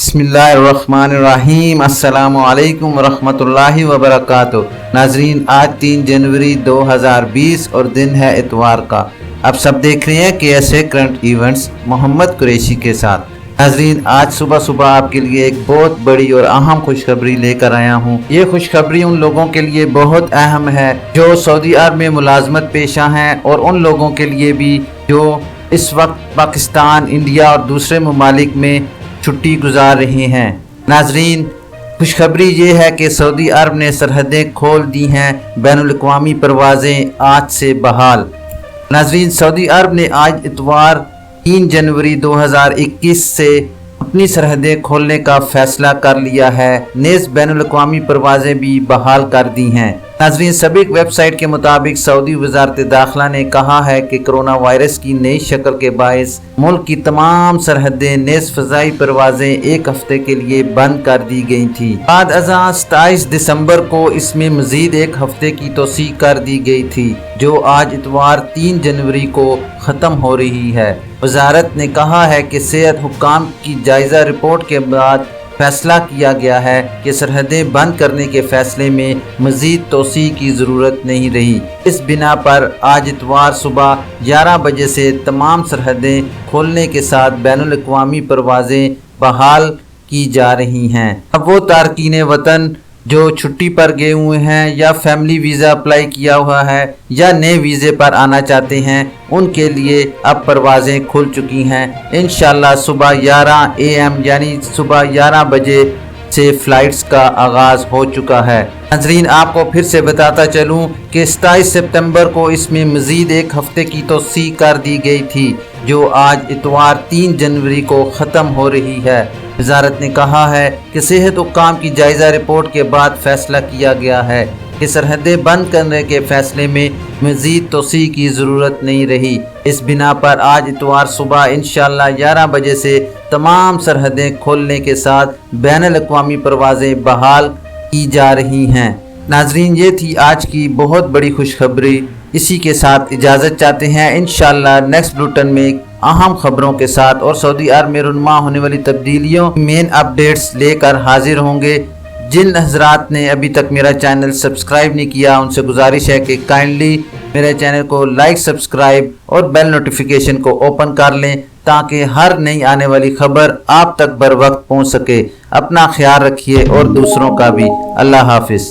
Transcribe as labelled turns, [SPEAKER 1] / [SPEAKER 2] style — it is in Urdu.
[SPEAKER 1] بسم اللہ الرحمن الرحیم۔ السلام علیکم ورحمۃ اللہ وبرکاتہ۔ ناظرین، آج 3 جنوری 2020 اور دن ہے اتوار کا۔ اب سب دیکھ رہے ہیں KSA کرنٹ ایونٹس محمد قریشی کے ساتھ۔ ناظرین، آج صبح آپ کے لیے ایک بہت بڑی اور اہم خوشخبری لے کر آیا ہوں۔ یہ خوشخبری ان لوگوں کے لیے بہت اہم ہے جو سعودی عرب میں ملازمت پیشہ ہیں، اور ان لوگوں کے لیے بھی جو اس وقت پاکستان، انڈیا اور دوسرے ممالک میں چھٹی گزار رہی ہیں۔ ناظرین، خوشخبری یہ ہے کہ سعودی عرب نے سرحدیں کھول دی ہیں، بین الاقوامی پروازیں آج سے بحال۔ ناظرین، سعودی عرب نے آج اتوار 3 جنوری 2021 سے اپنی سرحدیں کھولنے کا فیصلہ کر لیا ہے، نیز بین الاقوامی پروازیں بھی بحال کر دی ہیں۔ ناظرین، سابق ویب سائٹ کے مطابق سعودی وزارت داخلہ نے کہا ہے کہ کرونا وائرس کی نئی شکل کے باعث ملک کی تمام سرحدیں نیز فضائی پروازیں ایک ہفتے کے لیے بند کر دی گئی تھی۔ بعد ازاں 27 دسمبر کو اس میں مزید ایک ہفتے کی توسیع کر دی گئی تھی، جو آج اتوار 3 جنوری کو ختم ہو رہی ہے۔ وزارت نے کہا ہے کہ صحت حکام کی جائزہ رپورٹ کے بعد فیصلہ کیا گیا ہے کہ سرحدیں بند کرنے کے فیصلے میں مزید توسیع کی ضرورت نہیں رہی۔ اس بنا پر آج اتوار صبح 11 بجے سے تمام سرحدیں کھولنے کے ساتھ بین الاقوامی پروازیں بحال کی جا رہی ہیں۔ اب وہ تارکین وطن جو چھٹی پر گئے ہوئے ہیں یا فیملی ویزا اپلائی کیا ہوا ہے یا نئے ویزے پر آنا چاہتے ہیں، ان کے لیے اب پروازیں کھل چکی ہیں۔ انشاءاللہ صبح 11 AM یعنی صبح 11 بجے سے فلائٹس کا آغاز ہو چکا ہے۔ ناظرین، آپ کو پھر سے بتاتا چلوں کہ 27 ستمبر کو اس میں مزید ایک ہفتے کی توسیع کر دی گئی تھی، جو آج اتوار 3 جنوری کو ختم ہو رہی ہے۔ وزارت نے کہا ہے کہ صحت حکام کی جائزہ رپورٹ کے بعد فیصلہ کیا گیا ہے کہ سرحدیں بند کرنے کے فیصلے میں مزید توسیع کی ضرورت نہیں رہی۔ اس بنا پر آج اتوار صبح انشاءاللہ 11 بجے سے تمام سرحدیں کھولنے کے ساتھ بین الاقوامی پروازیں بحال کی جا رہی ہیں۔ ناظرین، یہ تھی آج کی بہت بڑی خوشخبری۔ اسی کے ساتھ اجازت چاہتے ہیں۔ انشاءاللہ نیکسٹ بلیٹن میں اہم خبروں کے ساتھ اور سعودی عرب میں رونما ہونے والی تبدیلیوں مین اپڈیٹس لے کر حاضر ہوں گے۔ جن حضرات نے ابھی تک میرا چینل سبسکرائب نہیں کیا، ان سے گزارش ہے کہ کائنڈلی میرے چینل کو لائک، سبسکرائب اور بیل نوٹیفیکیشن کو اوپن کر لیں تاکہ ہر نئی آنے والی خبر آپ تک بر وقت پہنچ سکے۔ اپنا خیال رکھیے اور دوسروں کا بھی۔ اللہ حافظ۔